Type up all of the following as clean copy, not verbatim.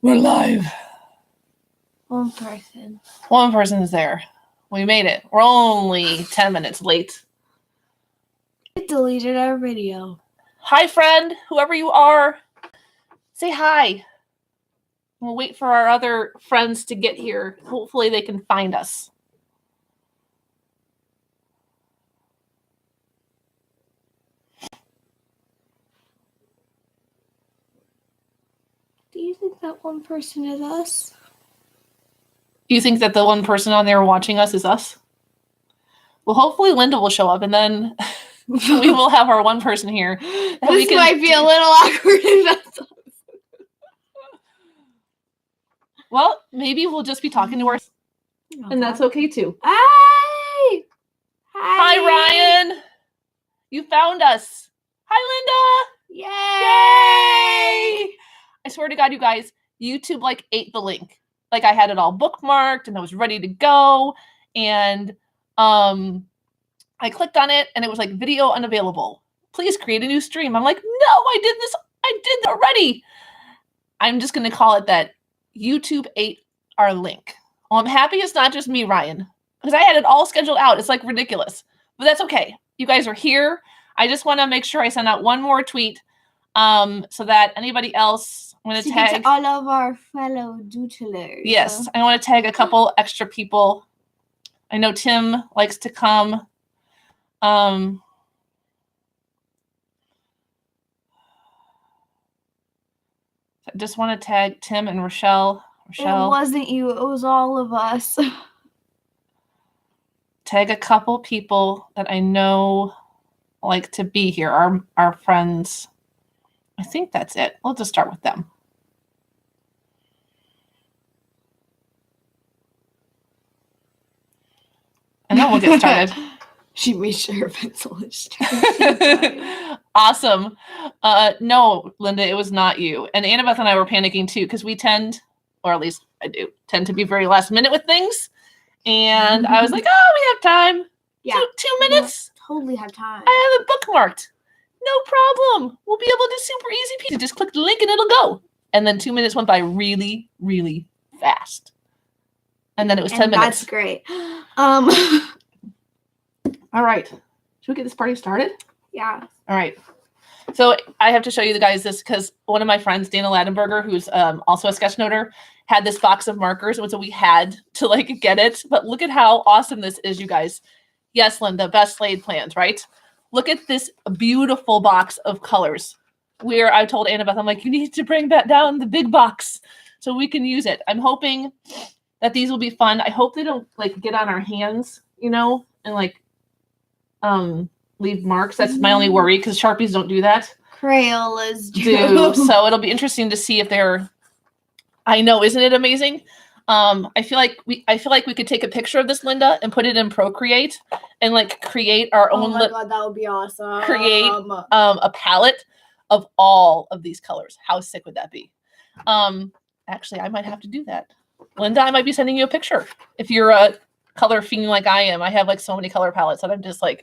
We're live. One person. One person's there. We made it. We're only 10 minutes late. It deleted our video. Hi, friend. Whoever you are, say hi. We'll wait for our other friends to get here. Hopefully they can find us. Do you think that one person is us? You think that the one person on there watching us is us? Well, hopefully Linda will show up, and then we will have our one person here. This might be a little awkward if that's us. Well, maybe we'll just be talking to ourselves, and that's okay too. Hi! Hi, Ryan. You found us. Hi, Linda. Yay! I swear to God, you guys, YouTube ate the link. I had it all bookmarked and I was ready to go. And I clicked on it and it was video unavailable. Please create a new stream. I'm like, no, I did this. I did that already. I'm just going to call it that YouTube ate our link. Well, I'm happy it's not just me, Ryan, because I had it all scheduled out. It's ridiculous, but that's okay. You guys are here. I just want to make sure I send out one more tweet so that anybody else, I'm going to tag all of our fellow doodlers. Yes, I want to tag a couple extra people. I know Tim likes to come. I just want to tag Tim and Rochelle. It wasn't you. It was all of us. Tag a couple people that I know like to be here. Our friends. I think that's it. We'll just start with them. And then we'll get started. She made sure her pencil is straight. Awesome. No, Linda, it was not you. And Annabeth and I were panicking too, because we tend, or at least I do, tend to be very last minute with things. And I was like, oh, we have time. Yeah. 2 minutes. We'll totally have time. I have it bookmarked. No problem. We'll be able to super easy peasy. Just click the link and it'll go. And then 2 minutes went by really, really fast. And then it was 10 minutes. That's great. All right. Should we get this party started? Yeah. All right. So I have to show you the guys this because one of my friends, Dana Ladenberger, who's also a sketchnoter, had this box of markers. And so we had to get it. But look at how awesome this is, you guys. Yes, Linda, best laid plans, right? Look at this beautiful box of colors where I told Annabeth, I'm like, you need to bring that down the big box so we can use it. I'm hoping that these will be fun. I hope they don't get on our hands, and leave marks. That's my only worry because Sharpies don't do that. Crayolas do. So it'll be interesting to see if they're, I know, isn't it amazing? I feel like we could take a picture of this, Linda, and put it in Procreate and create our own. Oh my God, that would be awesome. Create a palette of all of these colors. How sick would that be? Actually, I might have to do that. Linda, I might be sending you a picture if you're a color fiend like I am. I have so many color palettes that I'm just I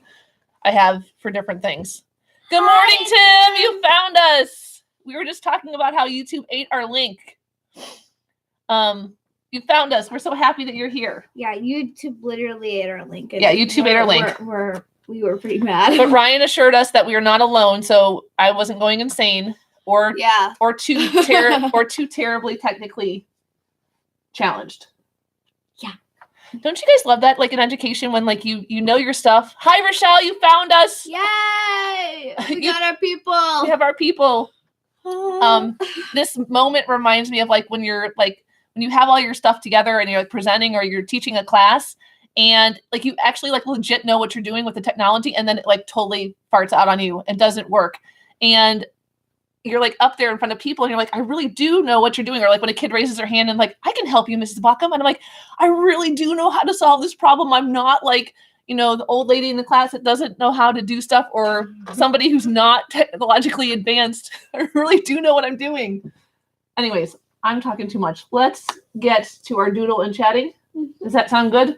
have for different things. Good morning, Tim. You found us. We were just talking about how YouTube ate our link. You found us. We're so happy that you're here. Yeah, YouTube literally ate our link. Yeah, YouTube ate our link. We were pretty mad. But Ryan assured us that we are not alone, so I wasn't going insane or too terribly technically challenged. Yeah. Don't you guys love that? In education, when you know your stuff. Hi, Rochelle, you found us. Yay! We got our people. We have our people. This moment reminds me of when you're when you have all your stuff together and you're presenting or you're teaching a class and you actually legit know what you're doing with the technology and then it totally farts out on you and doesn't work. And you're up there in front of people and you're I really do know what you're doing. Or when a kid raises their hand and I can help you, Mrs. Baughcum. And I'm I really do know how to solve this problem. I'm not the old lady in the class that doesn't know how to do stuff or somebody who's not technologically advanced. I really do know what I'm doing. Anyways, I'm talking too much. Let's get to our doodle and chatting. Does that sound good?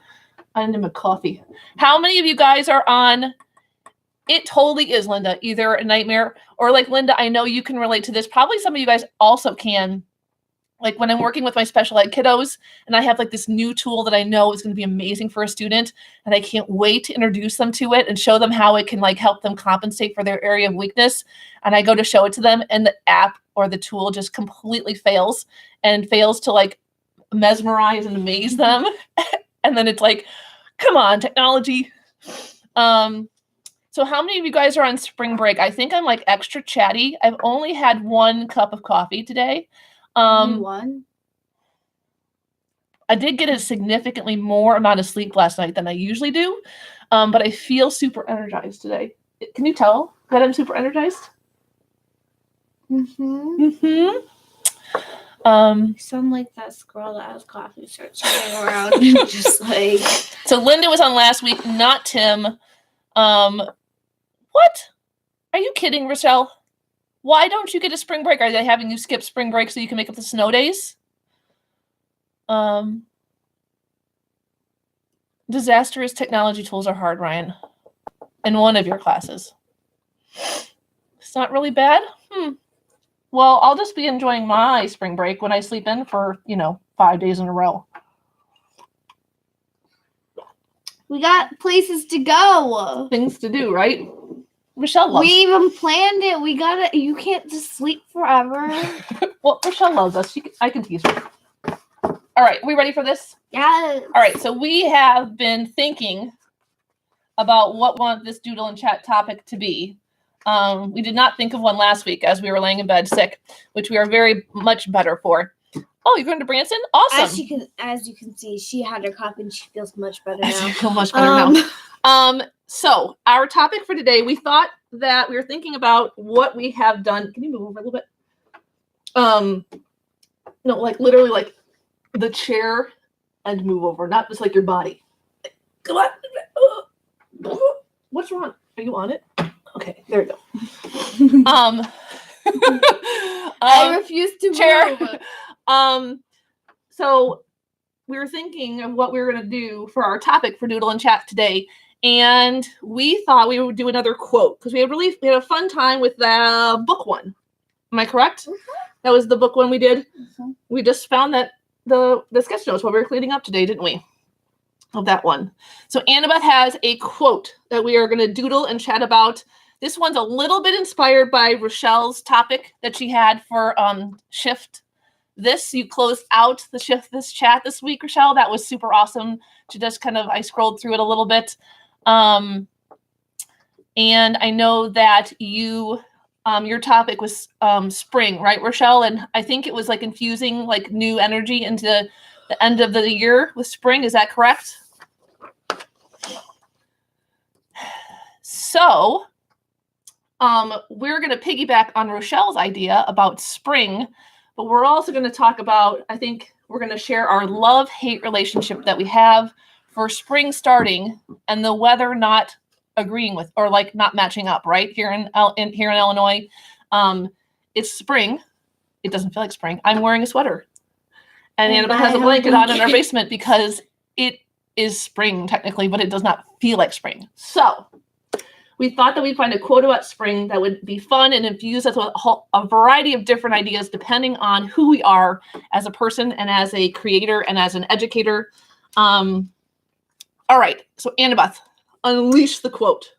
I need my coffee. How many of you guys are on? It totally is, Linda, either a nightmare or Linda, I know you can relate to this. Probably some of you guys also can. like when I'm working with my special ed kiddos and I have like this new tool that I know is going to be amazing for a student and I can't wait to introduce them to it and show them how it can like help them compensate for their area of weakness. And I go to show it to them and the app or the tool just completely fails to like mesmerize and amaze them. And then it's like, come on, technology. So how many of you guys are on spring break? I think I'm like extra chatty. I've only had 1 cup of coffee today. One. I did get a significantly more amount of sleep last night than I usually do, but I feel super energized today. Can you tell that I'm super energized? Mm-hmm. You sound like that squirrel that has coffee starts running around and just like. So Linda was on last week, not Tim. What? Are you kidding, Rochelle? Why don't you get a spring break? Are they having you skip spring break so you can make up the snow days? Disastrous technology tools are hard, Ryan. In one of your classes. It's not really bad? Well, I'll just be enjoying my spring break when I sleep in for, 5 days in a row. We got places to go. Things to do, right? Rochelle loves We even planned it. You can't just sleep forever. Well, Rochelle loves us. I can tease her. All right, we ready for this? Yes. All right, so we have been thinking about what we want this doodle and chat topic to be. We did not think of one last week as we were laying in bed sick, which we are very much better for. Oh, you're going to Branson? Awesome. As you can see, she had her coffee and she feels much better now. I feel much better now. So our topic for today, we thought that we were thinking about what we have done. Can you move over a little bit? No, like literally like the chair and move over, not just like your body. Come on. What's wrong? Are you on it? Okay, there we go. I refuse to chair. move. So we were thinking of what we were going to do for our topic for Doodle and Chat today. And we thought we would do another quote because we had a fun time with the book one. Am I correct? Mm-hmm. That was the book one we did. Mm-hmm. We just found that the sketch notes while we were cleaning up today, didn't we? Of that one. So Annabeth has a quote that we are going to doodle and chat about. This one's a little bit inspired by Rochelle's topic that she had for shift this. You closed out the shift this chat this week, Rochelle. That was super awesome. She just I scrolled through it a little bit. And I know that your topic was spring, right, Rochelle? And I think it was like infusing like new energy into the end of the year with spring. Is that correct? So we're going to piggyback on Rochelle's idea about spring, but we're also going to talk about, I think we're going to share our love-hate relationship that we have for spring starting and the weather not agreeing with or like not matching up, right? Here in Illinois, it's spring. It doesn't feel like spring. I'm wearing a sweater. And Annabelle has a blanket on in our basement because it is spring technically, but it does not feel like spring. So we thought that we'd find a quote about spring that would be fun and infuse us with a variety of different ideas depending on who we are as a person and as a creator and as an educator. All right. So Annabeth, unleash the quote.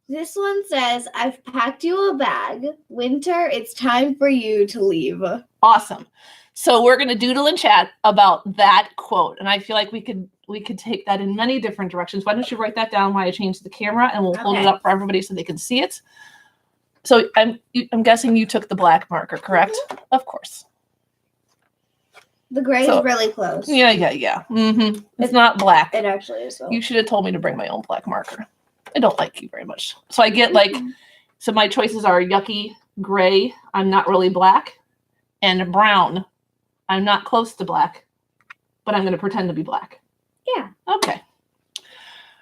This one says, "I've packed you a bag. Winter, it's time for you to leave." Awesome. So we're going to doodle and chat about that quote. And I feel like we could take that in many different directions. Why don't you write that down while I change the camera and we'll hold it up for everybody so they can see it. So I'm guessing you took the black marker, correct? Mm-hmm. Of course. The gray is really close. Yeah. Mm-hmm. It's not black. It actually is. Though. You should have told me to bring my own black marker. I don't like you very much. So I get so my choices are yucky, gray, I'm not really black, and brown. I'm not close to black, but I'm going to pretend to be black. Yeah. Okay. All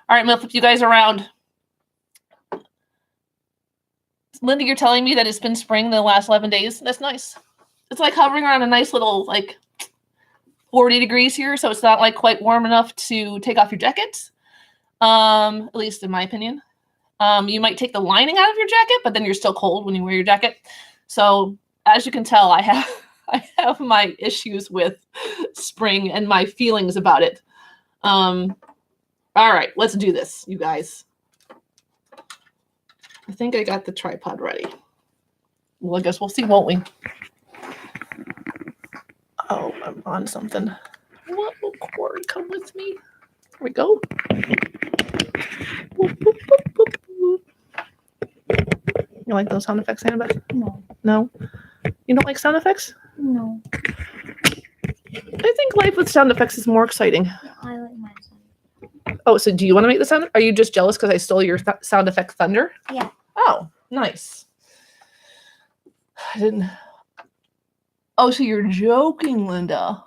right, I'm going to flip you guys around. Linda, you're telling me that it's been spring the last 11 days? That's nice. It's like hovering around a nice little 40 degrees here, so it's not quite warm enough to take off your jacket. At least in my opinion. You might take the lining out of your jacket, but then you're still cold when you wear your jacket. So as you can tell, I I have my issues with spring and my feelings about it. All right, let's do this, you guys. I think I got the tripod ready. Well, I guess we'll see, won't we? Oh, I'm on something. What will cord come with me? There we go. You like those sound effects, Annabeth? No. No? You don't like sound effects? No. I think life with sound effects is more exciting. I like my sound. Oh, so do you want to make the sound? Are you just jealous because I stole your sound effect thunder? Yeah. Oh, nice. I didn't. Oh, so you're joking, Linda.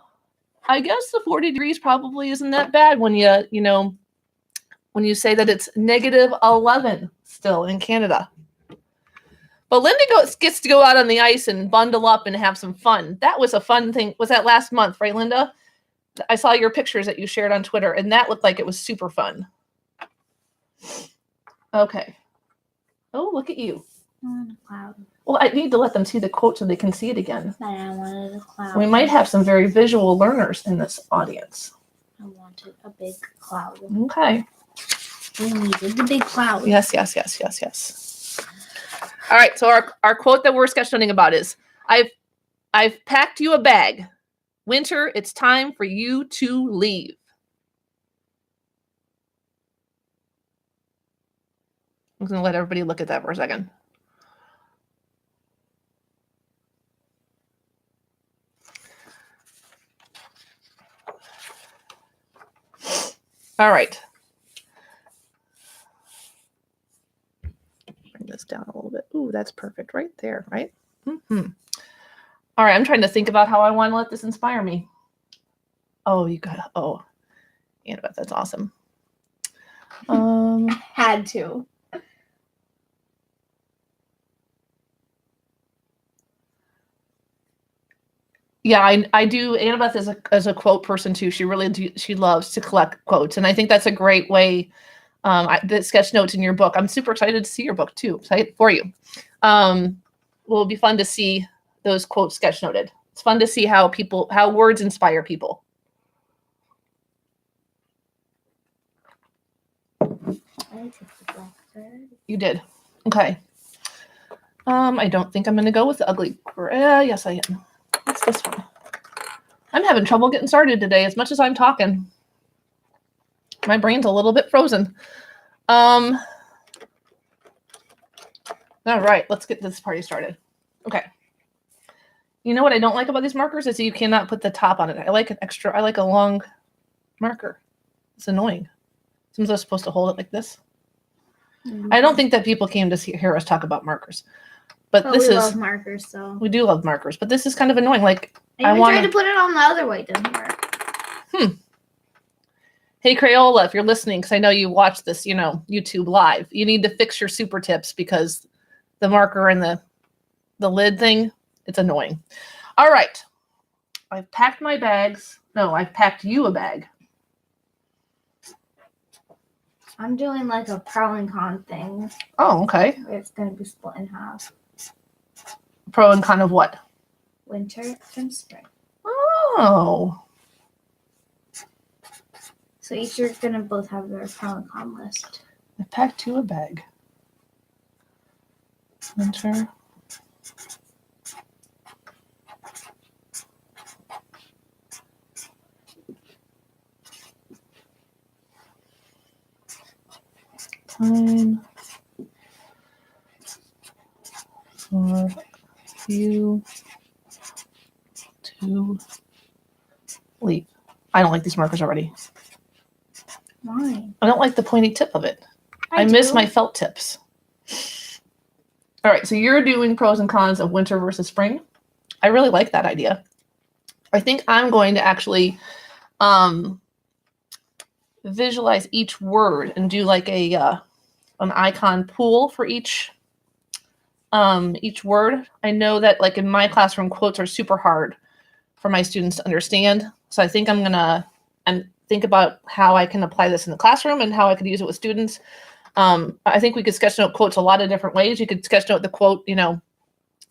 I guess the 40 degrees probably isn't that bad when when you say that it's -11 still in Canada. But Linda gets to go out on the ice and bundle up and have some fun. That was a fun thing. Was that last month, right, Linda? I saw your pictures that you shared on Twitter, and that looked like it was super fun. Okay. Oh, look at you. I want a cloud. Well, I need to let them see the quote so they can see it again. But I wanted a cloud. We might have some very visual learners in this audience. I wanted a big cloud. Okay. We needed the big cloud. Yes. All right, so our quote that we're sketchnoting about is, I've packed you a bag. Winter, it's time for you to leave. I'm going to let everybody look at that for a second. All right. Bring this down a little bit. Ooh, that's perfect right there, right? Mm-hmm. All right, I'm trying to think about how I want to let this inspire me. Oh, Annabeth, that's awesome. Had to. Yeah, I do. Annabeth is a quote person too. She loves to collect quotes, and I think that's a great way. The sketch notes in your book. I'm super excited to see your book too. Excited for you. Will be fun to see those quotes sketch noted. It's fun to see how words inspire people. I took the blackbird. You did. Okay. I don't think I'm going to go with the ugly. Yes, I am. What's this one? I'm having trouble getting started today as much as I'm talking. My brain's a little bit frozen. All right, let's get this party started. Okay. You know what I don't like about these markers is you cannot put the top on it. I like a long marker. It's annoying. Someone's supposed to hold it like this. I don't think that people came to hear us talk about markers. But we love markers, so. We do love markers, but this is kind of annoying. Like, I tried to put it on the other way. It doesn't work. Hey, Crayola, if you're listening, because I know you watch this, YouTube live, you need to fix your super tips because the marker and the lid thing, it's annoying. All right. I've packed my bags. No, I've packed you a bag. I'm doing like a pro and con thing. Oh, okay. It's going to be split in half. Pro and con of what? Winter and spring. Oh. So each are going to both have their pro and con list. I packed you a bag. Winter. Time for you to leave. I don't like these markers already. Why? I don't like the pointy tip of it. I miss my felt tips. All right, so you're doing pros and cons of winter versus spring. I really like that idea. I think I'm going to actually visualize each word and do like an icon pool for each word. I know that like in my classroom, quotes are super hard for my students to understand. So I think I'm gonna think about how I can apply this in the classroom and how I could use it with students. I think we could sketch note quotes a lot of different ways. You could sketch note the quote,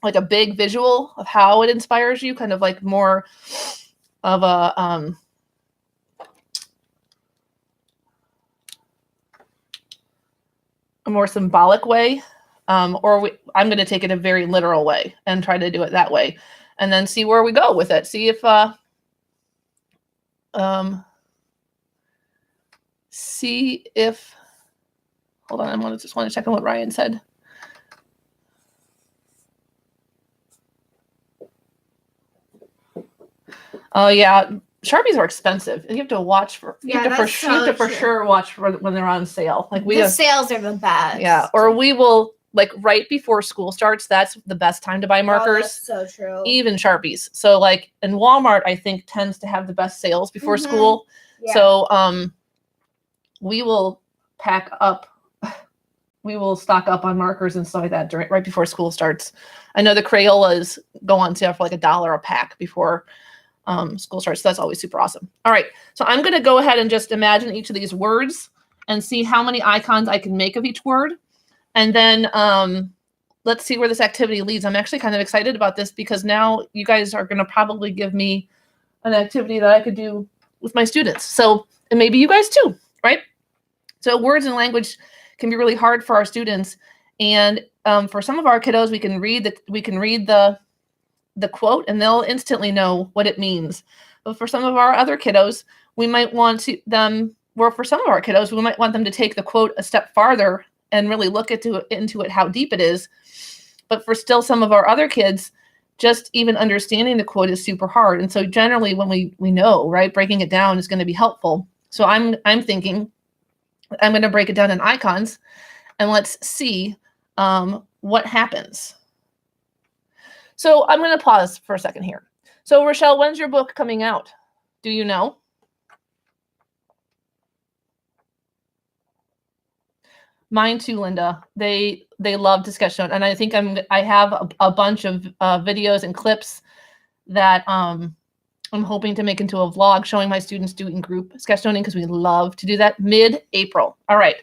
like a big visual of how it inspires you, kind of like more of a more symbolic way, I'm going to take it a very literal way and try to do it that way, and then see where we go with it. See if hold on, I just want to check on what Ryan said. Oh yeah, Sharpies are expensive. You have to watch for. You have to for sure watch for when they're on sale. Like the sales are the best. Yeah, or we will like right before school starts. That's the best time to buy markers. That's so true. Even Sharpies. So like in Walmart, I think tends to have the best sales before school. Yeah. So we will pack up. We will stock up on markers and stuff like that right before school starts. I know the Crayolas go on sale for like $1 a pack before school starts. So that's always super awesome. All right. So I'm going to go ahead and just imagine each of these words and see how many icons I can make of each word. And then let's see where this activity leads. I'm actually kind of excited about this because now you guys are going to probably give me an activity that I could do with my students. So, and maybe you guys too, right? So words and language can be really hard for our students. And for some of our kiddos, we can read the quote and they'll instantly know what it means. But for some of our other kiddos, we might want them to take the quote a step farther and really look into it, how deep it is. But for still some of our other kids, just even understanding the quote is super hard. And so generally when we know, right, breaking it down is going to be helpful. So I'm thinking I'm going to break it down in icons and let's see what happens. So I'm going to pause for a second here. So Rochelle, when's your book coming out? Do you know? Mine too, Linda. They love to sketch note, and I think I have a bunch of videos and clips that I'm hoping to make into a vlog showing my students doing group sketchnoting because we love to do that mid-April. All right.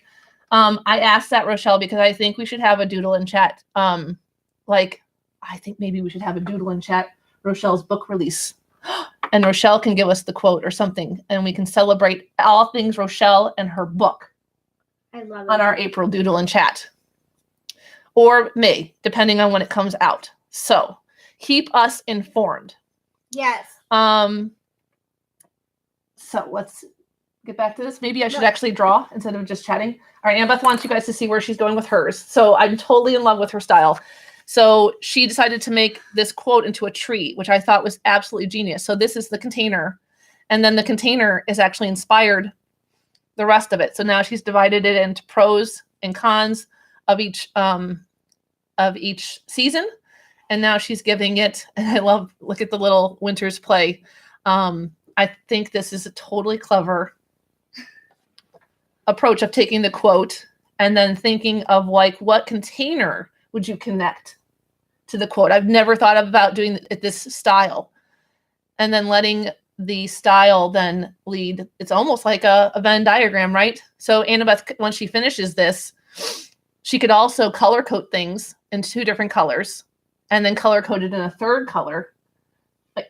I asked that, Rochelle, because I think we should have a doodle and chat. I think maybe we should have a doodle and chat Rochelle's book release. And Rochelle can give us the quote or something, and we can celebrate all things Rochelle and her book. I love it. On our April Doodle and Chat. Or May, depending on when it comes out. So keep us informed. Yes. So let's get back to this. Maybe I should actually draw instead of just chatting. All right, Annabeth wants you guys to see where she's going with hers. So I'm totally in love with her style. So she decided to make this quote into a tree, which I thought was absolutely genius. So this is the container. And then the container is actually inspired the rest of it. So now she's divided it into pros and cons of each season. And now she's giving it, and look at the little Winter's Play. I think this is a totally clever approach of taking the quote and then thinking of like, what container would you connect to the quote? I've never thought about doing it this style. And then letting the style then lead. It's almost like a Venn diagram, right? So Annabeth, once she finishes this, she could also color code things in 2 different colors and then color code it in a 3rd color,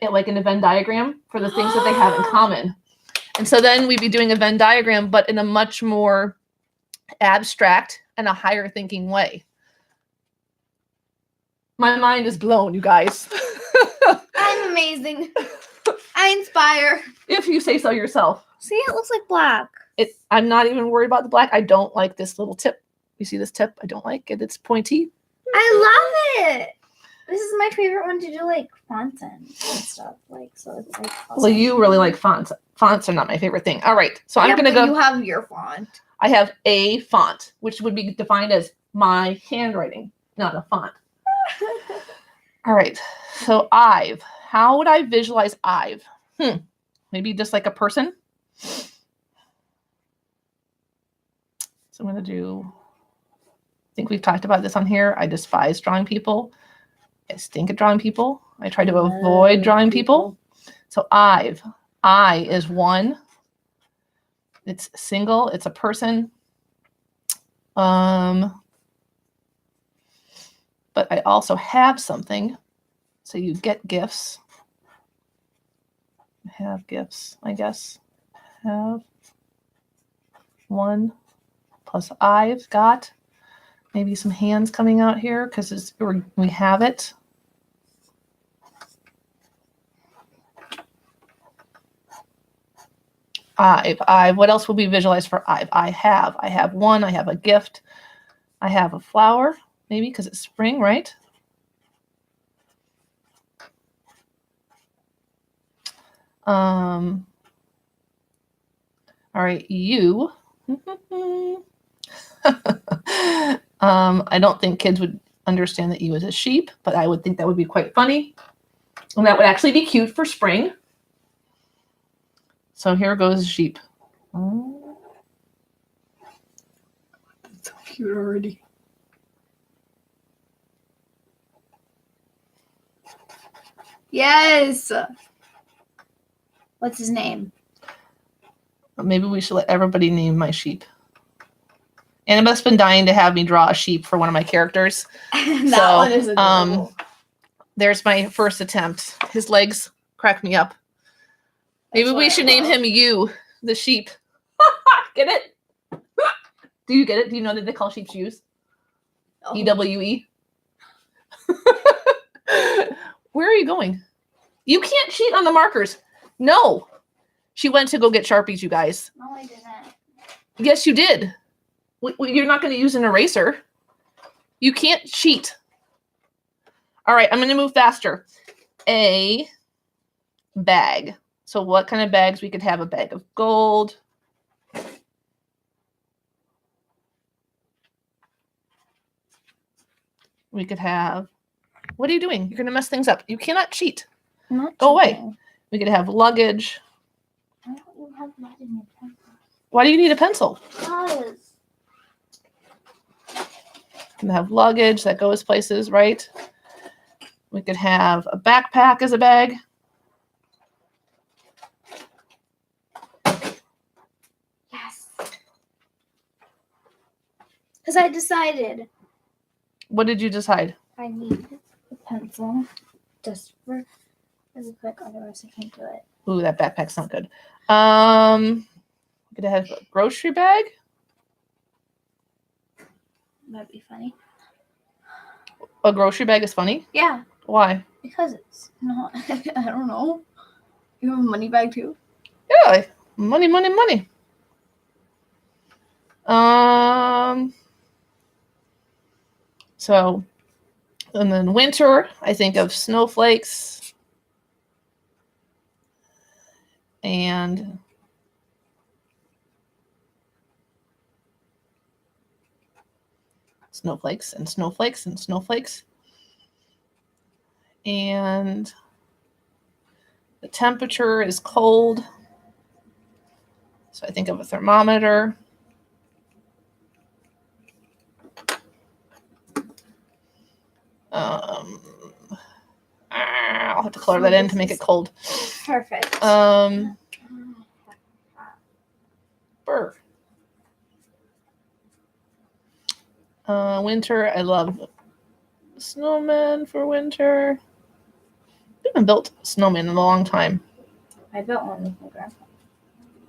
like in a Venn diagram for the things that they have in common. And so then we'd be doing a Venn diagram, but in a much more abstract and a higher thinking way. My mind is blown, you guys. I'm amazing. I inspire. If you say so yourself. See, it looks like black. I'm not even worried about the black. I don't like this little tip. You see this tip? I don't like it. It's pointy. I love it. This is my favorite one to do like fonts and stuff. Like, so it's like awesome. Well, you really like fonts. Fonts are not my favorite thing. All right. So I'm going to go. You have your font. I have a font, which would be defined as my handwriting, not a font. All right. So I've. How would I visualize I've? Maybe just like a person. So I'm going to do, I think we've talked about this on here. I despise drawing people. I stink at drawing people. I try to avoid drawing people. So I is 1. It's single. It's a person. but I also have something. So you get gifts. Have gifts, I guess. Have 1 plus I've got maybe some hands coming out here because we have it. I've. What else will we visualize for I've? I have 1. I have a gift. I have a flower, maybe because it's spring, right? All right, you. I don't think kids would understand that you as a sheep, but I would think that would be quite funny. And that would actually be cute for spring. So here goes sheep. Oh. That's so cute already. Yes. What's his name? Maybe we should let everybody name my sheep. Annabeth's been dying to have me draw a sheep for one of my characters. That one is adorable. There's my first attempt. His legs crack me up. Maybe we should name him You, the sheep. Get it? Do you get it? Do you know that they call sheep shoes? Oh. EWE. Where are you going? You can't cheat on the markers. No. She went to go get Sharpies, you guys. No, I didn't. Yes, you did. You're not going to use an eraser. You can't cheat. All right, I'm going to move faster. A bag. So what kind of bags? We could have a bag of gold. We could have... What are you doing? You're going to mess things up. You cannot cheat. Go away. We could have luggage. Why don't you have that in your pencil? Why do you need a pencil? Because. We can have luggage that goes places, right? We could have a backpack as a bag. Yes. Because I decided. What did you decide? I need a pencil just for really quick, otherwise I can't do it. Ooh, that backpack's not good. We could have a grocery bag. That'd be funny. A grocery bag is funny? Yeah. Why? Because it's not, I don't know. You have a money bag too? Yeah, money, money, money. So, and then winter, I think of snowflakes and snowflakes and snowflakes and snowflakes. And the temperature is cold. So I think of a thermometer. I'll have to color that in to make it cold. Perfect. Burr. Winter, I love snowmen for winter. I haven't built a snowman in a long time. I built one with my grandpa.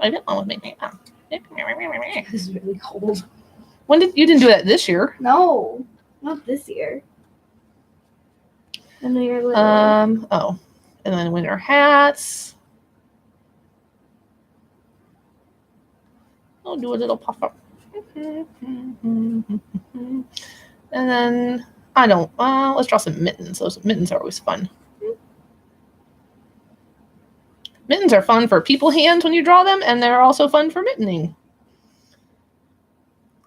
I built one with my grandpa. It's really cold. You didn't do that this year? No, not this year. And you're little. Oh, and then winter hats. I'll do a little puff up. And then let's draw some mittens. Those mittens are always fun. Mittens are fun for people hands when you draw them, and they're also fun for mittening.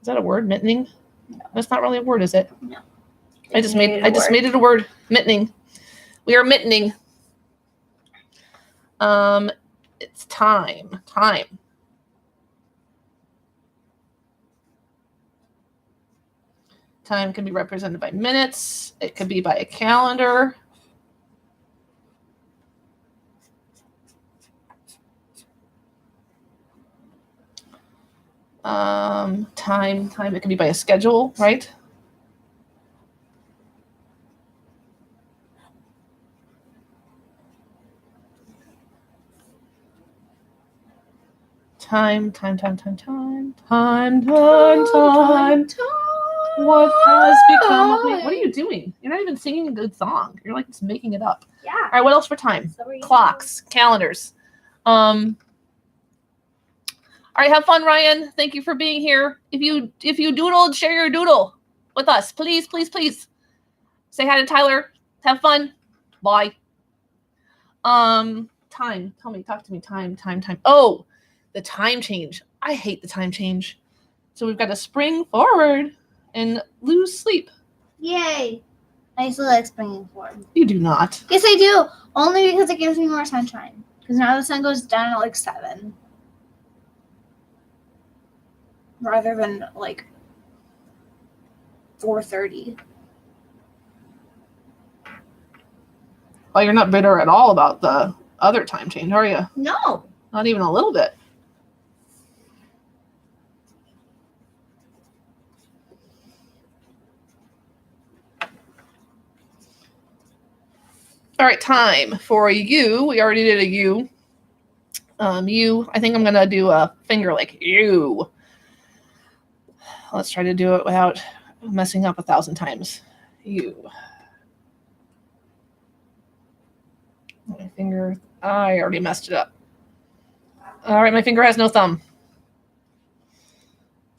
Is that a word, mittening? No. That's not really a word, is it? No. I just made it a word. Mittening. We are mittening. It's time. Time. Time can be represented by minutes. It could be by a calendar. Time. It can be by a schedule, right? Time. What has become of me? What are you doing? You're not even singing a good song. You're like just making it up. Yeah. All right, what else for time? So Clocks, calendars. All right, have fun, Ryan. Thank you for being here. If you doodled, share your doodle with us. Please, please, please. Say hi to Tyler. Have fun. Bye. Time. Talk to me. Time. Oh, the time change. I hate the time change. So we've got to spring forward and lose sleep. Yay. I still like springing forward. You do not. Yes, I do. Only because it gives me more sunshine. Because now the sun goes down at like 7. Rather than like 4:30. Well, you're not bitter at all about the other time change, are you? No. Not even a little bit. All right, time for you. We already did a you. You. I think I'm going to do a finger like you. Let's try to do it without messing up 1,000 times. You. My finger. I already messed it up. All right, my finger has no thumb.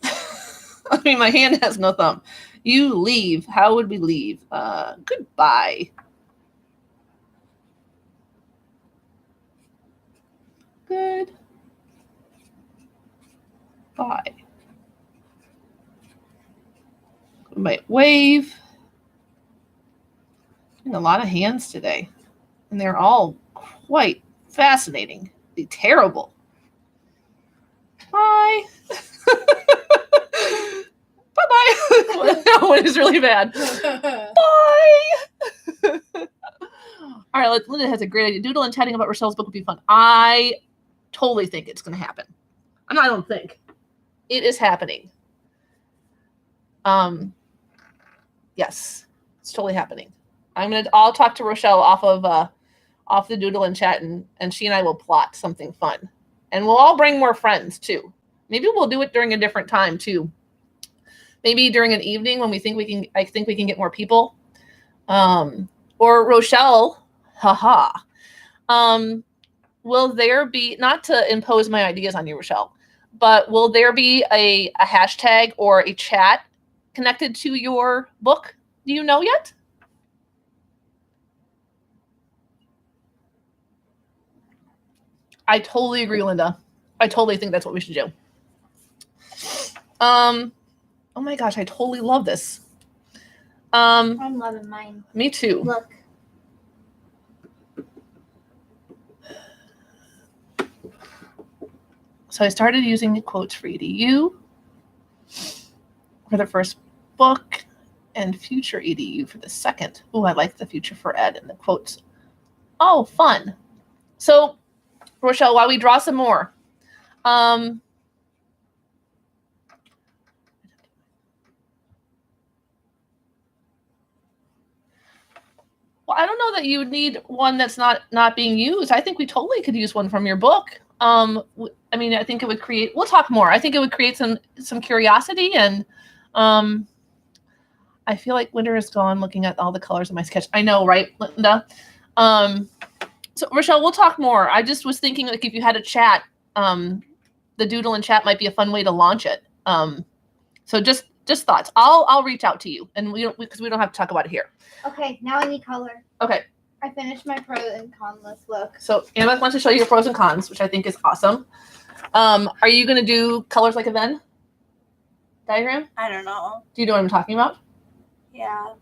I mean, my hand has no thumb. You leave. How would we leave? Goodbye. Good. Bye. We might wave. And a lot of hands today. And they're all quite fascinating. Terrible. Bye. Bye-bye. That one is really bad. Bye. All right, Linda has a great idea. Doodle and chatting about Rochelle's book would be fun. I totally think it's going to happen. I don't think. It is happening. Yes, it's totally happening. I'll talk to Rochelle off the Doodle and Chat, and she and I will plot something fun. And we'll all bring more friends too. Maybe we'll do it during a different time too. Maybe during an evening when I think we can get more people. Or Rochelle, haha. Will there be, not to impose my ideas on you, Rochelle, but will there be a hashtag or a chat connected to your book? Do you know yet? I totally agree, Linda. I totally think that's what we should do. Oh my gosh, I totally love this. I'm loving mine. Me too. Look. So I started using the quotes for EDU for the first book and future EDU for the second. Oh, I like the future for Ed and the quotes. Oh, fun. So, Rochelle, while we draw some more, well, I don't know that you would need one that's not being used. I think we totally could use one from your book. I mean, I think it would create, we'll talk more. I think it would create some curiosity, and I feel like winter is gone looking at all the colors of my sketch. I know, right, Linda? So Rochelle, we'll talk more. I just was thinking, like, if you had a chat, the Doodle and Chat might be a fun way to launch it. So just thoughts. I'll reach out to you, and because we don't have to talk about it here. Okay, now I need color. Okay. I finished my pros and cons list. Look. So Annabeth wants to show you your pros and cons, which I think is awesome. Are you going to do colors like a Venn diagram? I don't know. Do you know what I'm talking about? Yeah.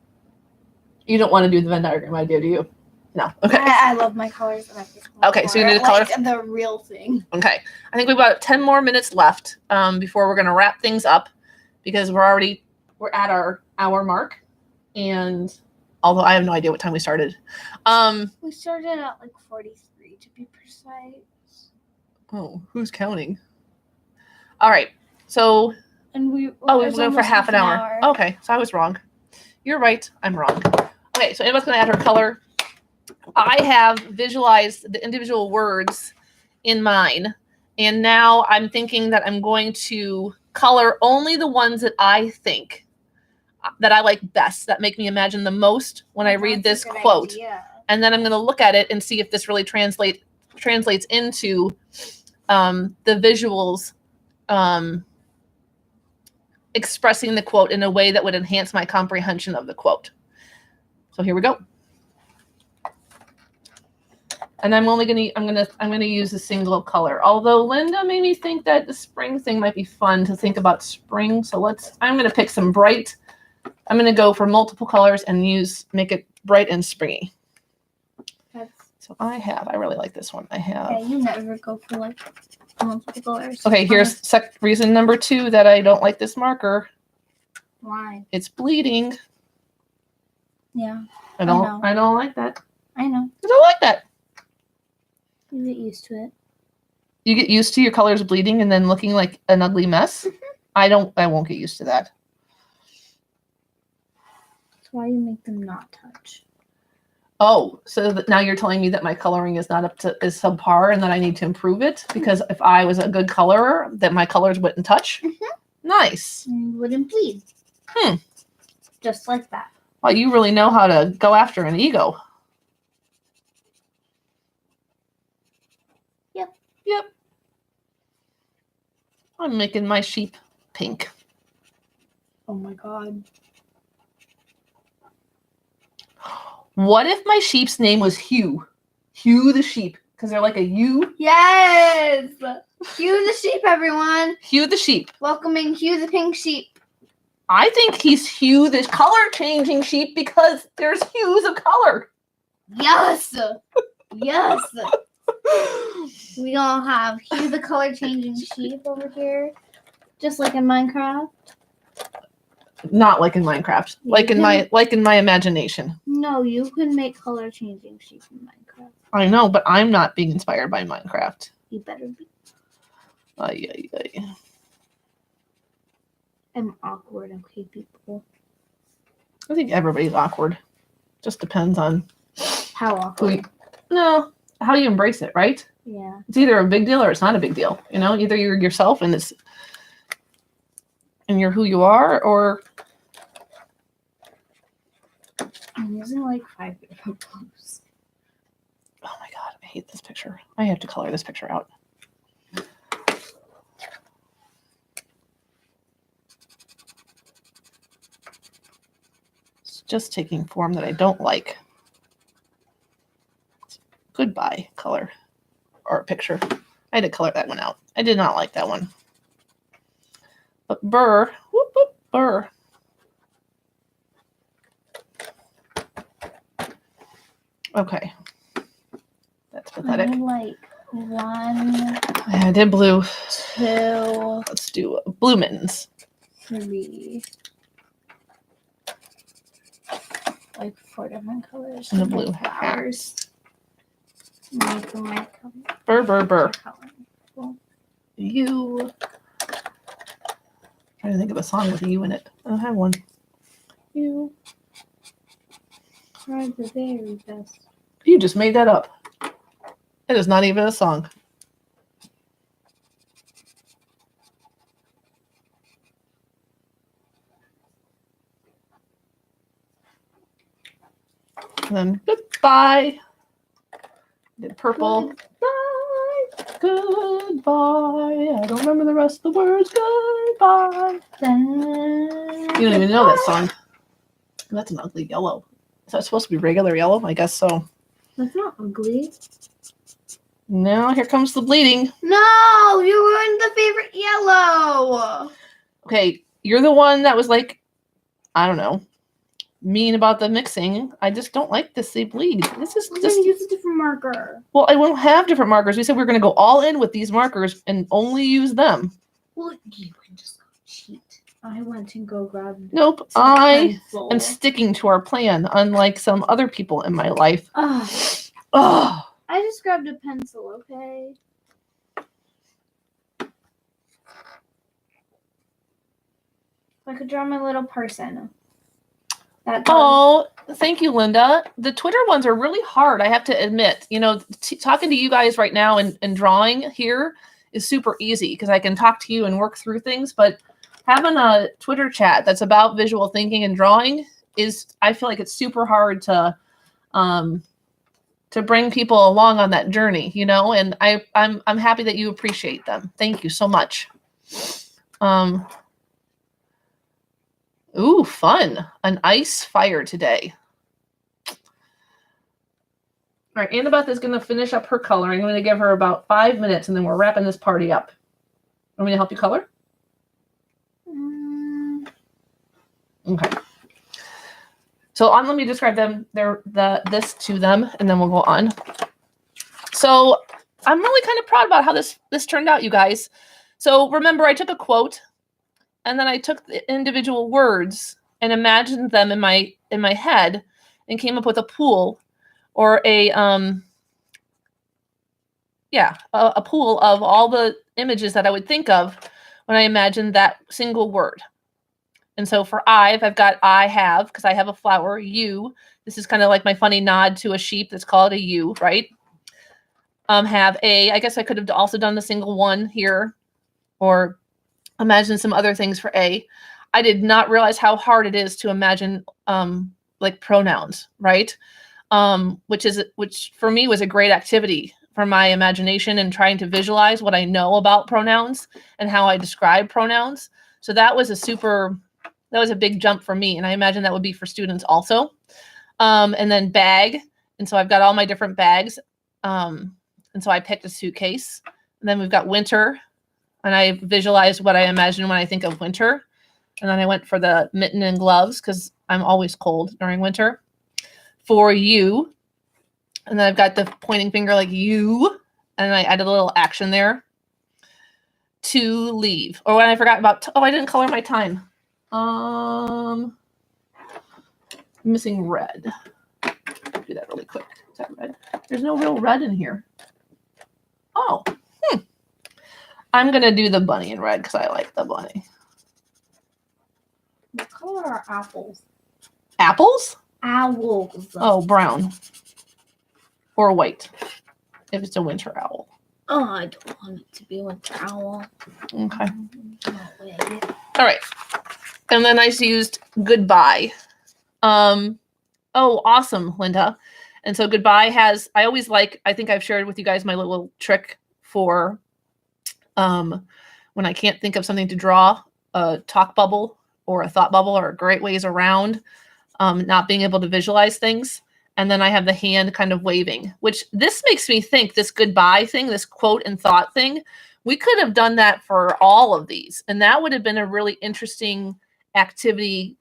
You don't want to do the Venn diagram idea, do you? No. Okay. I love my colors. And okay, so you need a color. Like the real thing. Okay. I think we've got 10 more minutes left before we're going to wrap things up, because we're at our hour mark. And although I have no idea what time we started. We started at like 43 to be precise. Oh, who's counting? All right. So and we've been going for half an hour. Okay, so I was wrong. You're right. I'm wrong. Okay, so Emma's going to add her color. I have visualized the individual words in mine, And now I'm thinking that I'm going to color only the ones that I think that I like best, that make me imagine the most when I read this quote. And then I'm going to look at it and see if this really translates into the visuals expressing the quote in a way that would enhance my comprehension of the quote. So here we go. And I'm gonna use a single color. Although Linda made me think that the spring thing might be fun to think about spring. So I'm gonna pick some bright. I'm gonna go for multiple colors and make it bright and springy. So I really like this one. Yeah, you never go for like multiple colors. Okay, here's reason number 2 that I don't like this marker. Why? It's bleeding. Yeah. I don't like that. I know. I don't like that. You get used to it. You get used to your colors bleeding and then looking like an ugly mess? Mm-hmm. I won't get used to that. That's why you make them not touch. Oh, so now you're telling me that my coloring is subpar and that I need to improve it? Because if I was a good colorer, that my colors wouldn't touch? Mm-hmm. Nice. And you wouldn't bleed. Just like that. Well, you really know how to go after an ego. Yep. I'm making my sheep pink. Oh my God. What if my sheep's name was Hugh? Hugh the sheep. Because they're like a U? Yes! Hugh the sheep, everyone. Hugh the sheep. Welcoming Hugh the pink sheep. I think he's Hugh the color-changing sheep because there's hues of color. Yes! Yes! We all have Hugh the color-changing sheep over here. Just like in Minecraft. Not like in Minecraft. Like in my imagination. No, you can make color-changing sheep in Minecraft. I know, but I'm not being inspired by Minecraft. You better be. Ay. I'm awkward, okay, people? I think everybody's awkward. Just depends on how awkward. How you embrace it, right? Yeah. It's either a big deal or it's not a big deal. You know, either you're yourself and you're who you are, or I'm using like 5 different colors. Oh my God, I hate this picture. I have to color this picture out. It's just taking form that I don't like. Goodbye color or picture. I had to color that one out. I did not like that one. But burr. Okay. That's pathetic. I like 1. I did blue. 2. Let's do blue mittens. 3. Like 4 different colors. And the blue flowers. Make my color. Burr. Cool. You. Trying to think of a song with a U in it. I don't have one. You are the very best. You just made that up. It is not even a song. And then goodbye. Did purple. Goodbye. I don't remember the rest of the words. Goodbye. You don't even know that song. That's an ugly yellow. Is that supposed to be regular yellow? I guess so. That's not ugly. Now here comes the bleeding. No, you ruined the favorite yellow. Okay, you're the one that was like, I don't know, mean about the mixing. I just don't like this. They bleed. This is just use a different marker. Well, I won't have different markers. We said we are going to go all in with these markers and only use them. Well, you can just cheat. I went to go grab. Nope, I am sticking to our plan, unlike some other people in my life. Oh. I just grabbed a pencil, okay? I could draw my little person. Thank you, Linda. The Twitter ones are really hard, I have to admit. You know, talking to you guys right now and drawing here is super easy because I can talk to you and work through things. But having a Twitter chat that's about visual thinking and drawing I feel like it's super hard to bring people along on that journey, you know, and I'm happy that you appreciate them. Thank you so much. Ooh, fun. An ice fire today. All right, Annabeth is going to finish up her coloring. I'm going to give her about 5 minutes, and then we're wrapping this party up. Want me to help you color? Okay. So let me describe this to them, and then we'll go on. So I'm really kind of proud about how this turned out, you guys. So remember, I took a quote, and then I took the individual words and imagined them in my head, and came up with a pool, or a pool of all the images that I would think of when I imagined that single word. And so for I've got I have, because I have a flower. You, this is kind of like my funny nod to a sheep that's called a ewe, right? Have a, I guess I could have also done the single one here, or imagine some other things for a. I did not realize how hard it is to imagine like pronouns, right? Which for me was a great activity for my imagination and trying to visualize what I know about pronouns and how I describe pronouns. So that was a big jump for me. And I imagine that would be for students also. And then bag. And so I've got all my different bags. And so I picked a suitcase. And then we've got winter. And I visualized what I imagine when I think of winter. And then I went for the mitten and gloves because I'm always cold during winter. For you. And then I've got the pointing finger like you. And I added a little action there. To leave. Or when I forgot about, I didn't color my time. Missing red. Do that really quick. Is that red? There's no real red in here. Oh. I'm going to do the bunny in red because I like the bunny. What color are apples? Apples? Owls. Oh, brown. Or white. If it's a winter owl. Oh, I don't want it to be a winter owl. Okay. No way. All right. And then I used goodbye. Oh, awesome, Linda. And so goodbye has, I think I've shared with you guys my little trick for when I can't think of something to draw, a talk bubble or a thought bubble are great ways around not being able to visualize things. And then I have the hand kind of waving, which this makes me think this goodbye thing, this quote and thought thing, we could have done that for all of these. And that would have been a really interesting activity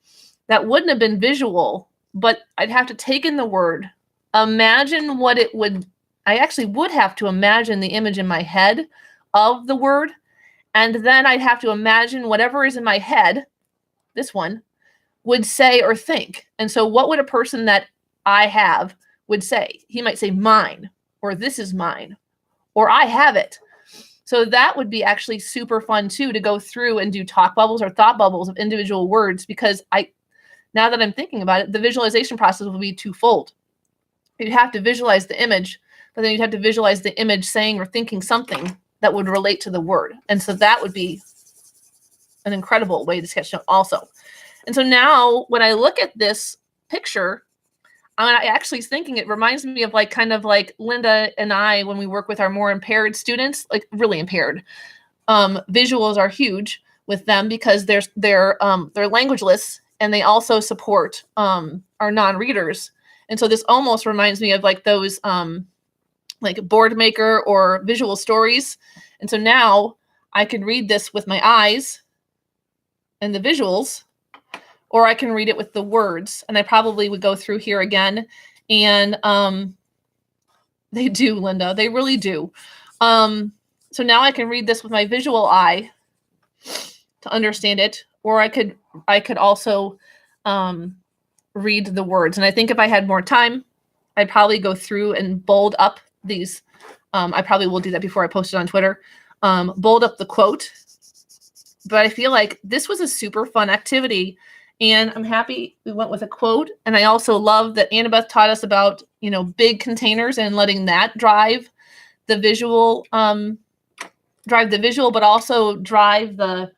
that wouldn't have been visual, but I'd have to take in the word, imagine what it would, I actually would have to imagine the image in my head of the word. And then I'd have to imagine whatever is in my head, this one, would say or think. And so what would a person that I have would say? He might say mine, or this is mine, or I have it. So that would be actually super fun too, to go through and do talk bubbles or thought bubbles of individual words, because now that I'm thinking about it, the visualization process will be twofold. You'd have to visualize the image, but then you'd have to visualize the image saying or thinking something that would relate to the word. And so that would be an incredible way to sketch note also. And so now when I look at this picture, I actually thinking it reminds me of kind of like Linda and I, when we work with our more impaired students, like really impaired. Visuals are huge with them because they're languageless, and they also support our non-readers. And so this almost reminds me of like those like board maker or visual stories. And so now I can read this with my eyes and the visuals, or I can read it with the words. And I probably would go through here again. And they do, Linda. They really do. So now I can read this with my visual eye to understand it. Or I could also read the words. And I think if I had more time, I'd probably go through and bold up these. I probably will do that before I post it on Twitter. Bold up the quote. But I feel like this was a super fun activity. And I'm happy we went with a quote. And I also love that Annabeth taught us about, big containers and letting that drive the visual drive the visual, but also drive the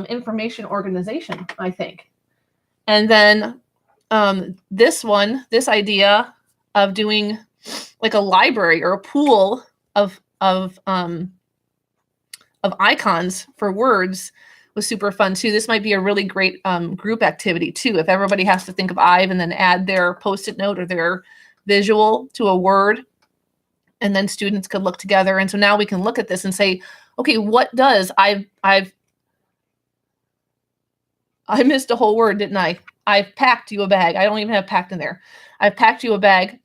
information organization, I think. And then this idea of doing like a library or a pool of icons for words was super fun too. This might be a really great group activity too. If everybody has to think of I've and then add their Post-it note or their visual to a word, and then students could look together. And so now we can look at this and say, okay, what does I missed a whole word, didn't I? I've packed you a bag. I don't even have packed in there. I've packed you a bag.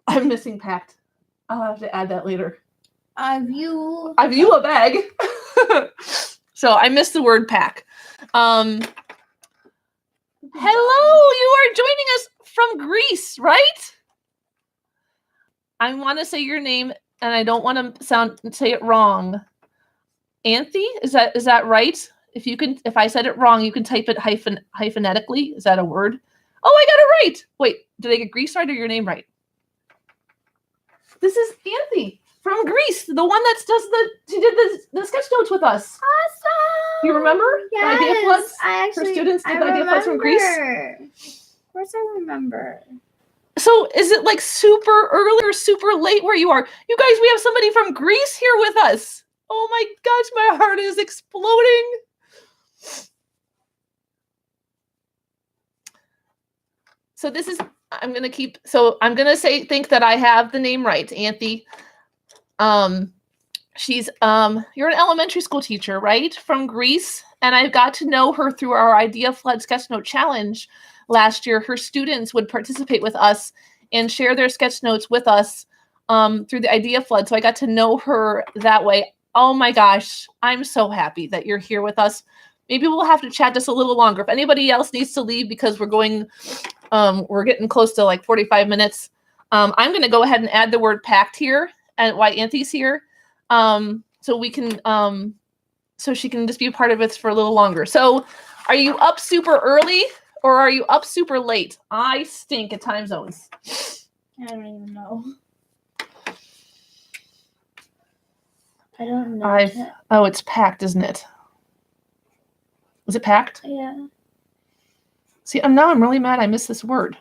I'm missing packed. I'll have to add that later. I've you a bag. So I missed the word pack. Hello, you are joining us from Greece, right? I want to say your name and I don't want to say it wrong. Anthe, is that right? If I said it wrong, you can type it hyphenetically. Is that a word? Oh, I got it right. Wait, did I get Greece right or your name right? This is Anthe from Greece, the one she did the sketch notes with us. Awesome. You remember? Yes. The idea floods For students did the idea floods from Greece. Of course I remember. So is it like super early or super late where you are? You guys, we have somebody from Greece here with us. Oh my gosh, my heart is exploding. So I'm going to think that I have the name right, Anthe. She's, you're an elementary school teacher, right? From Greece. And I got to know her through our Idea Flood Sketch Note Challenge last year. Her students would participate with us and share their sketch notes with us through the Idea Flood. So I got to know her that way. Oh my gosh, I'm so happy that you're here with us. Maybe we'll have to chat just a little longer. If anybody else needs to leave because we're getting close to like 45 minutes. I'm going to go ahead and add the word packed here and why Anthe's here. So we can, so she can just be a part of it for a little longer. So are you up super early or are you up super late? I stink at time zones. I don't even know. I don't know. Oh, it's packed, isn't it? Is it packed? Yeah. See, I'm really mad I missed this word.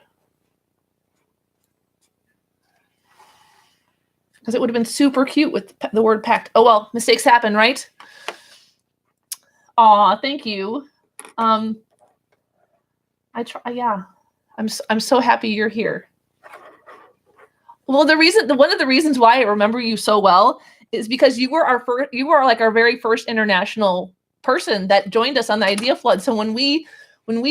Because it would have been super cute with the word packed. Oh, well, mistakes happen, right? Aw, thank you. Yeah. I'm so happy you're here. Well, one of the reasons why I remember you so well is because you were our very first international person that joined us on the Idea Flood. So when we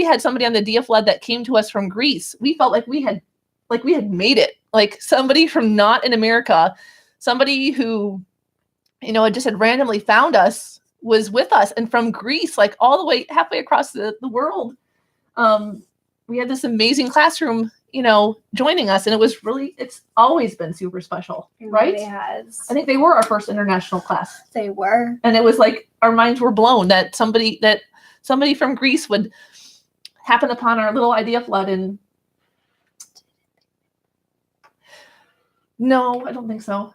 had somebody on the Idea Flood that came to us from Greece, we felt like we had made it. Like somebody from not in America, somebody who, had randomly found us was with us and from Greece, like all the way halfway across the world. We had this amazing classroom, joining us. And it's always been super special, right? It really has. I think they were our first international class. They were. And it was like our minds were blown that somebody from Greece would happen upon our little Idea Flood. And no, I don't think so.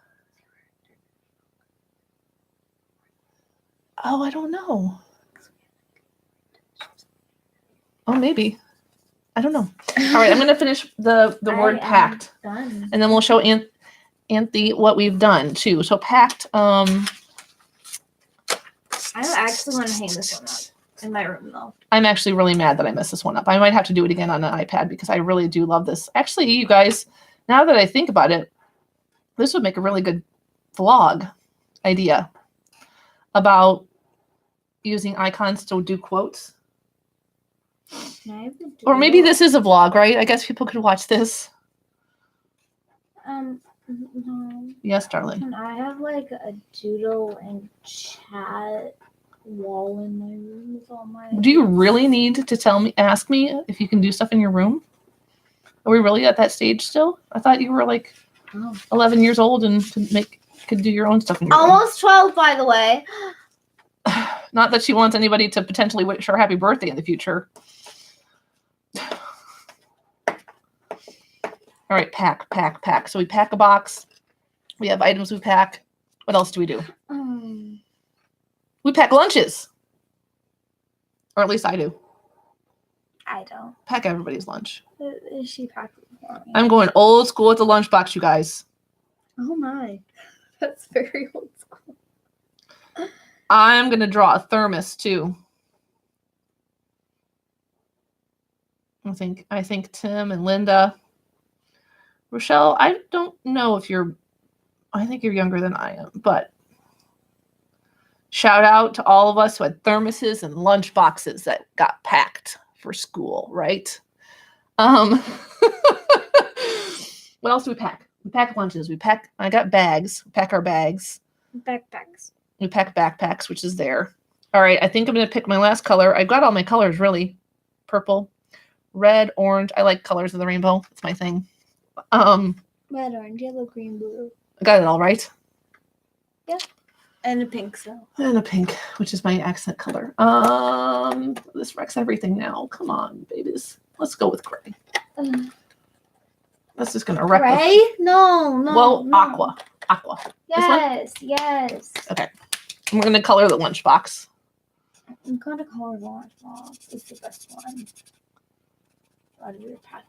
Oh, I don't know. Oh, maybe. I don't know. All right, I'm going to finish the word packed. Done. And then we'll show Anthe what we've done too. So packed. I actually want to hang this one up in my room though. I'm actually really mad that I messed this one up. I might have to do it again on an iPad because I really do love this. Actually, you guys, now that I think about it, this would make a really good vlog idea about using icons to do quotes. Or maybe this is a vlog, right? I guess people could watch this. No. Yes, darling. Can I have like a doodle and chat wall in my room with all my... Do you really need to ask me if you can do stuff in your room? Are we really at that stage still? I thought you were like 11 years old and could do your own stuff in your room. Almost 12, by the way. Not that she wants anybody to potentially wish her happy birthday in the future. All right, pack. So we pack a box. We have items we pack. What else do we do? We pack lunches. Or at least I do. I don't. Pack everybody's lunch. Is she packing for me? I'm going old school with the lunchbox, you guys. Oh my. That's very old school. I'm going to draw a thermos too. I think Tim and Linda. Rochelle, I don't know if I think you're younger than I am, but shout out to all of us who had thermoses and lunch boxes that got packed for school, right? What else do we pack? We pack lunches. I got bags. We pack our bags. Backpacks. We pack backpacks, which is there. All right, I think I'm going to pick my last color. I got all my colors, really. Purple, red, orange. I like colors of the rainbow. It's my thing. Red, orange, yellow, green, blue. I got it all right. Yeah. And a pink, so. And a pink, which is my accent color. This wrecks everything now. Come on, babies. Let's go with gray. That's just gonna wreck. Gray? No. Well, no. aqua. Yes. Okay. We're gonna color the lunchbox. I'm gonna color the lunchbox. It's the best one. Out of your pack.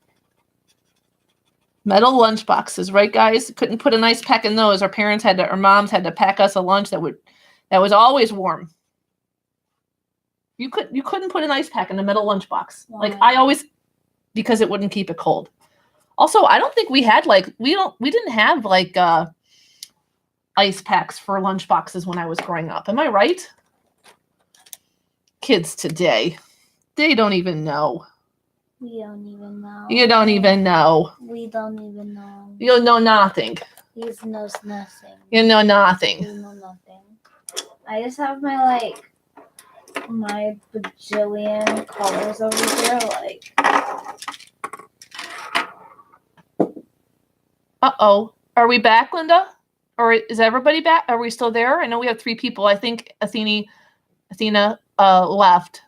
Metal lunch boxes, right, guys? Couldn't put an ice pack in those. Our moms had to pack us a lunch that was always warm. You couldn't put an ice pack in a metal lunch box. Why? Like because it wouldn't keep it cold. Also, I don't think we had we didn't have ice packs for lunch boxes when I was growing up. Am I right? Kids today, they don't even know. We don't even know. You don't even know. We don't even know. You know nothing. He knows nothing. You know nothing. You know nothing. I just have my bajillion colors over here. Uh-oh. Are we back, Linda? Or is everybody back? Are we still there? I know we have 3 people. I think Athena left.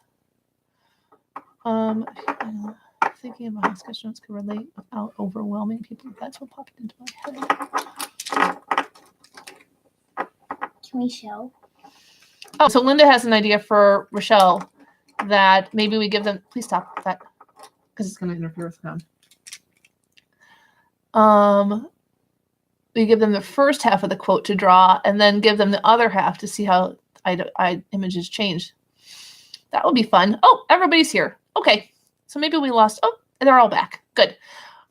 Thinking about how sketch notes can relate without overwhelming people. That's what popped into my head. Can we show? Oh, so Linda has an idea for Rochelle that maybe we give them. Please stop that because it's going to interfere with sound. We give them the first half of the quote to draw, and then give them the other half to see how images change. That would be fun. Oh, everybody's here. Okay. So maybe we lost. Oh, they're all back. Good. All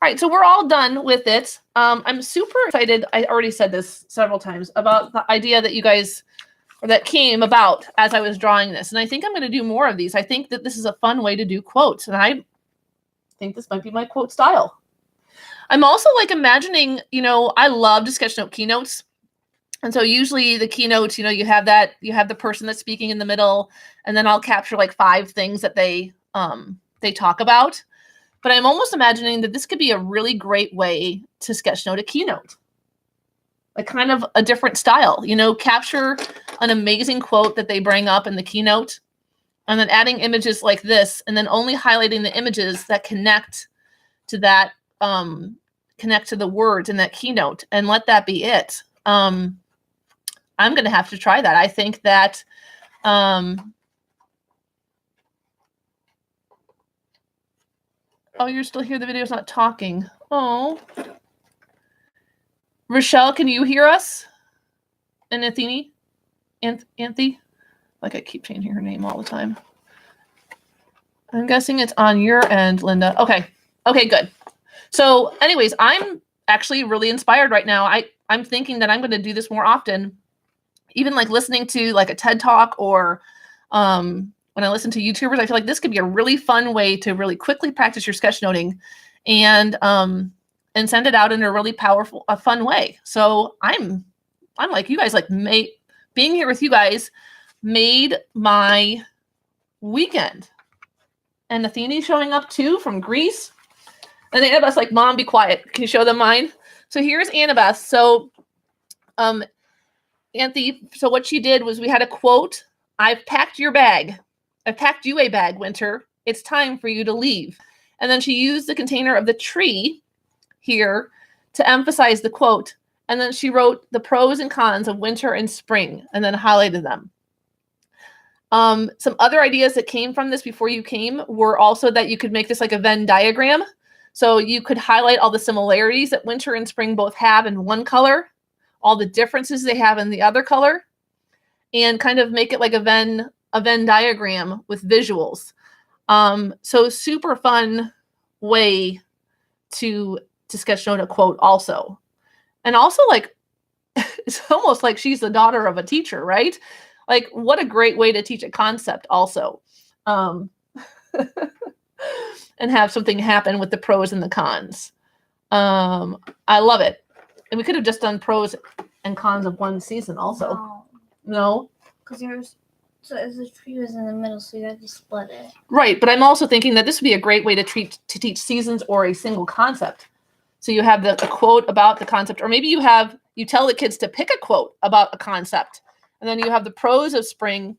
right. So we're all done with it. I'm super excited. I already said this several times about the idea that you guys, or that came about as I was drawing this. And I think I'm going to do more of these. I think that this is a fun way to do quotes. And I think this might be my quote style. I'm also imagining, I love to sketch note keynotes. And so usually the keynotes, you have the person that's speaking in the middle, and then I'll capture 5 things that they talk about. But I'm almost imagining that this could be a really great way to sketch note a keynote. Kind of a different style, capture an amazing quote that they bring up in the keynote, and then adding images like this, and then only highlighting the images that connect to that, connect to the words in that keynote, and let that be it. I'm going to have to try that. I think that, oh, you're still here. The video's not talking. Oh. Rochelle, can you hear us? And Anthony? Anthy? I keep changing her name all the time. I'm guessing it's on your end, Linda. Okay. Okay, good. So anyways, I'm actually really inspired right now. I'm thinking that I'm going to do this more often. Even listening to a TED Talk, or when I listen to YouTubers, I feel like this could be a really fun way to really quickly practice your sketchnoting and send it out in a really powerful, fun way. So I'm like you guys, being here with you guys made my weekend. And Athene's showing up too from Greece. And Annabeth's like, Mom, be quiet. Can you show them mine? So here's Annabeth. So Anthy, so what she did was we had a quote. I've packed your bag. I've packed you a bag, Winter. It's time for you to leave. And then she used the container of the tree here to emphasize the quote. And then she wrote the pros and cons of winter and spring and then highlighted them. Some other ideas that came from this before you came were also that you could make this like a Venn diagram. So you could highlight all the similarities that winter and spring both have in one color, all the differences they have in the other color, and kind of make it like a Venn diagram with visuals. So super fun way to sketch note a quote also. And also like, it's almost like she's the daughter of a teacher, right? Like what a great way to teach a concept also. And have something happen with the pros and the cons. I love it. And we could have just done pros and cons of one season also. No? Because the tree was in the middle, so you had to split it. Right, but I'm also thinking that this would be a great way to teach seasons or a single concept. So you have a quote about the concept, or maybe you tell the kids to pick a quote about a concept, and then you have the pros of spring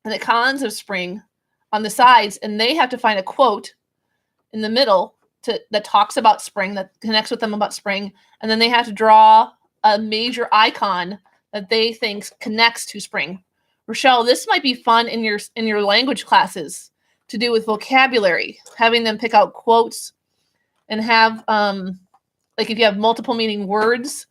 and the cons of spring on the sides, and they have to find a quote in the middle that talks about spring, that connects with them about spring, and then they have to draw a major icon that they think connects to spring. Rochelle, this might be fun in your language classes to do with vocabulary, having them pick out quotes and have like if you have multiple meaning words,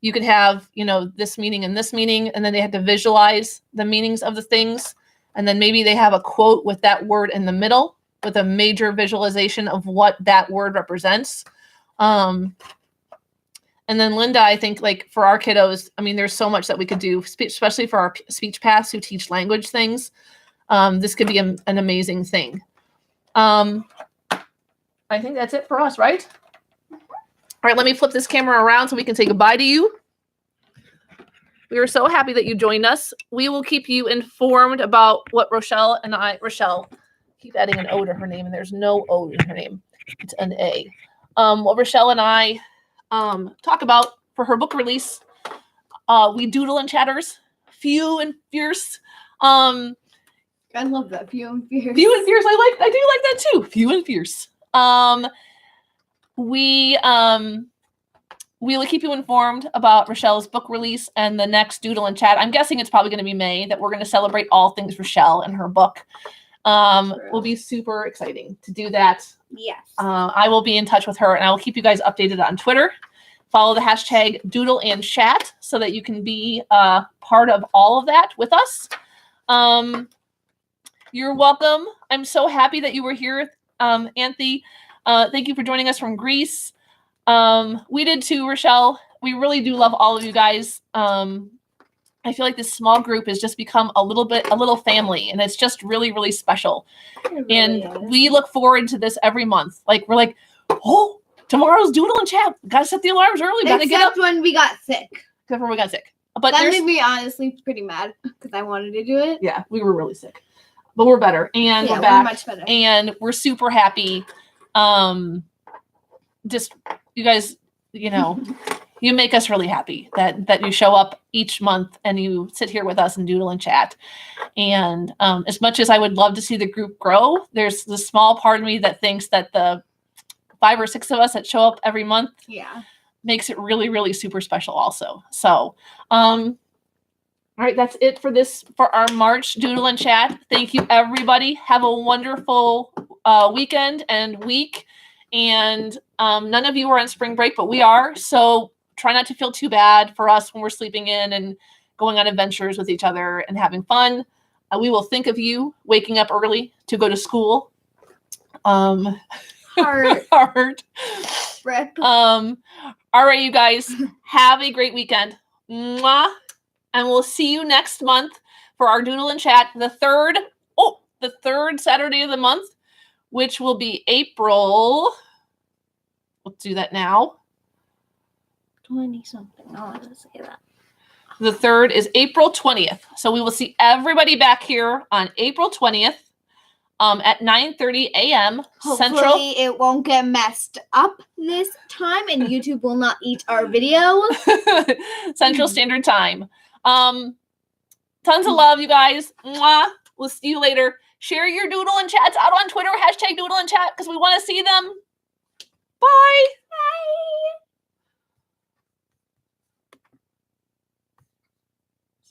you could have, this meaning and this meaning, and then they have to visualize the meanings of the things. And then maybe they have a quote with that word in the middle with a major visualization of what that word represents. And then Linda, I think like for our kiddos, I mean, there's so much that we could do, especially for our speech paths who teach language things. This could be an amazing thing. I think that's it for us, right? All right, let me flip this camera around so we can say goodbye to you. We are so happy that you joined us. We will keep you informed about what Rochelle, keep adding an O to her name, and there's no O in her name. It's an A. What Rochelle and I talk about for her book release. We doodle and chatters, few and fierce. I love that, few and fierce. Few and fierce. I do like that too. Few and fierce. We will keep you informed about Rochelle's book release and the next Doodle and Chat. I'm guessing it's probably going to be May that we're going to celebrate all things Rochelle and her book. Will be super exciting to do that. Yes. I will be in touch with her and I will keep you guys updated on Twitter. Follow the hashtag Doodle and Chat so that you can be part of all of that with us. You're welcome. I'm so happy that you were here, Anthony. Thank you for joining us from Greece. We did too, Rochelle. We really do love all of you guys. I feel like this small group has just become a little family, and it's just really, really special. Really and is. We look forward to this every month. Like we're like, oh, tomorrow's Doodle and Chat. Gotta set the alarms early. Gotta get up. When we got sick. Except when we got sick. But that made me honestly pretty mad because I wanted to do it. Yeah, we were really sick, but we're better, and we're back, much better, and we're super happy. Just you guys, you make us really happy that you show up each month and you sit here with us and doodle and chat. And as much as I would love to see the group grow, there's the small part of me that thinks that the 5 or 6 of us that show up every month makes it really, really super special also. So, all right, that's it for our March Doodle and Chat. Thank you, everybody. Have a wonderful weekend and week. And none of you are on spring break, but we are. So try not to feel too bad for us when we're sleeping in and going on adventures with each other and having fun. We will think of you waking up early to go to school. Hard. Rip. All right, you guys, have a great weekend. Mwah. And we'll see you next month for our Doodle and Chat, the third Saturday of the month, which will be April. Let's do that now. 20-something. I wanted to say that. The third is April 20th. So we will see everybody back here on April 20th at 9:30 a.m. Central. Hopefully it won't get messed up this time and YouTube will not eat our videos. Central Standard Time. Tons of love, you guys. Mwah. We'll see you later. Share your Doodle and Chats out on Twitter, hashtag Doodle and Chat, because we want to see them. Bye.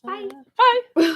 Bye. Bye.